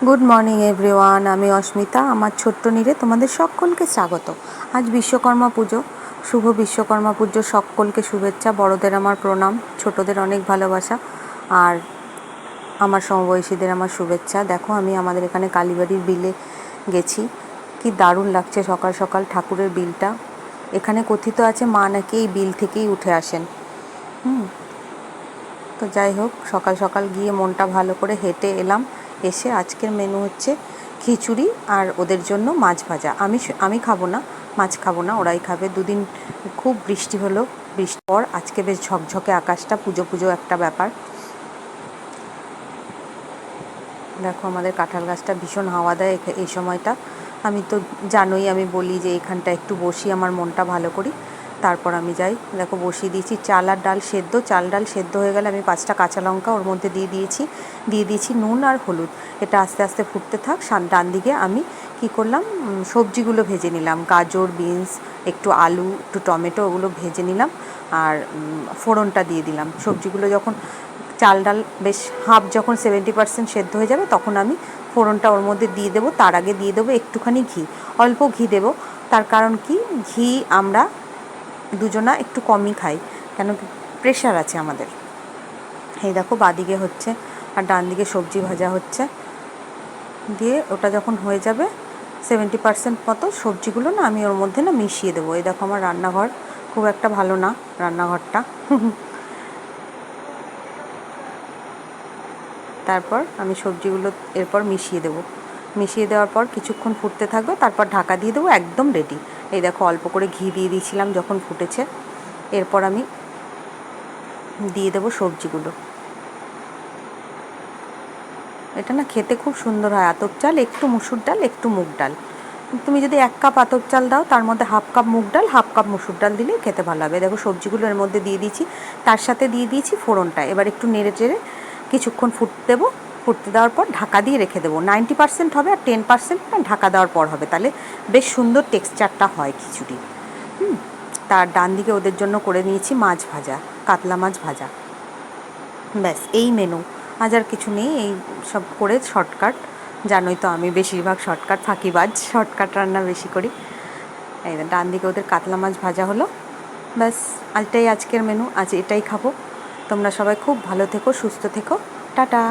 Good morning everyone, আমি অস্মিতা। আমার ছোট্ট নীরে তোমাদের সকলকে স্বাগত। আজ বিশ্বকর্মা পুজো, শুভ বিশ্বকর্মা পুজো। সকলকে শুভেচ্ছা, বড়দের আমার প্রণাম, ছোটদের অনেক ভালোবাসা, আর আমার সমবয়সীদের আমার শুভেচ্ছা। দেখো, আমি আমাদের এখানে কালীবাড়ির বিলে গেছি। কি দারুণ লাগছে সকাল সকাল ঠাকুরের বিলটা। এখানে কথিত আছে মা নাকি এই বিল থেকেই উঠে আসেন। তো যাই হোক, সকাল সকাল গিয়ে মনটা ভালো করে হেঁটে এলাম। এসে আজকের মেনু হচ্ছে খিচুড়ি আর ওদের জন্য মাছ ভাজা। আমি খাবো না, মাছ খাবো না, ওরাই খাবে। দুদিন খুব বৃষ্টি হলো, বৃষ্টির পর আজকে বেশ ঝকঝকে আকাশটা, পুজো পুজো একটা ব্যাপার। দেখো, আমাদের কাঁঠাল গাছটা ভীষণ হাওয়া দেয় এই সময়টা। আমি তো জানোই, আমি বলি যে এখানটা একটু বসি, আমার মনটা ভালো করি, তারপর আমি যাই। দেখো, বসিয়ে দিয়েছি চাল আর ডাল সেদ্ধ। চাল ডাল সেদ্ধ হয়ে গেলে আমি 5টা কাঁচা লঙ্কা ওর মধ্যে দিয়ে দিয়েছি নুন আর হলুদ। এটা আস্তে আস্তে ফুটতে থাক। ডান দিকে আমি কি করলাম, সবজিগুলো ভেজে নিলাম। গাজর, বিনস, একটু আলু, একটু টমেটো, ওগুলো ভেজে নিলাম আর ফোড়নটা দিয়ে দিলাম। সবজিগুলো যখন চাল ডাল বেশ হাফ যখন 70% সেদ্ধ হয়ে যাবে, তখন আমি ফোড়নটা ওর মধ্যে দিয়ে দেবো। তার আগে দিয়ে দেবো একটুখানি ঘি, অল্প ঘি দেবো। তার কারণ কি, ঘি আমরা দুজনা একটু কমই খাই, কেন কি প্রেশার আছে আমাদের। এই দেখো, বাদিকে হচ্ছে আর ডান দিকে সবজি ভাজা হচ্ছে। দিয়ে ওটা যখন হয়ে যাবে 70% মতো, সবজিগুলো না আমি ওর মধ্যে না মিশিয়ে দেবো। এই দেখো, আমার রান্নাঘর খুব একটা ভালো না, রান্নাঘরটা। তারপর আমি সবজিগুলো এরপর মিশিয়ে দেবো। মিশিয়ে দেওয়ার পর কিছুক্ষণ ফুটতে থাকবে, তারপর ঢাকা দিয়ে দেবো, একদম রেডি। এই দেখো, অল্প করে ঘি দিয়ে দিয়েছিলাম যখন ফুটেছে। এরপর আমি দিয়ে দেবো সবজিগুলো। এটা না খেতে খুব সুন্দর হয়। আতপ চাল, একটু মুসুর ডাল, একটু মুগ ডাল। তুমি যদি 1 কাপ আতপ চাল দাও, তার মধ্যে হাফ কাপ মুগ ডাল, হাফ কাপ মুসুর ডাল দিলেই খেতে ভালো হবে। দেখো, সবজিগুলো এর মধ্যে দিয়ে দিয়েছি, তার সাথে দিয়ে দিয়েছি ফোড়নটা। এবার একটু নেড়ে চেড়ে কিছুক্ষণ ফুটতে দেবো। ফুটতে দেওয়ার পর ঢাকা দিয়ে রেখে দেবো। 90% হবে আর 10% ঢাকা দেওয়ার পর হবে, তাহলে বেশ সুন্দর টেক্সচারটা হয় খিচুড়ি। তার ডান দিকে ওদের জন্য করে নিয়েছি মাছ ভাজা, কাতলা মাছ ভাজা। ব্যাস, এই মেনু। আজ আর কিছু নেই। এই সব করে শর্টকাট, জানোই তো আমি বেশিরভাগ শর্টকাট, ফাঁকিবাজ, শর্টকাট রান্না বেশি করি। এই ডান দিকে ওদের কাতলা মাছ ভাজা হলো। ব্যাস, এটাই আজকের মেনু। আজ এটাই খাবো। তোমরা সবাই খুব ভালো থেকো, সুস্থ থেকো। টাটা।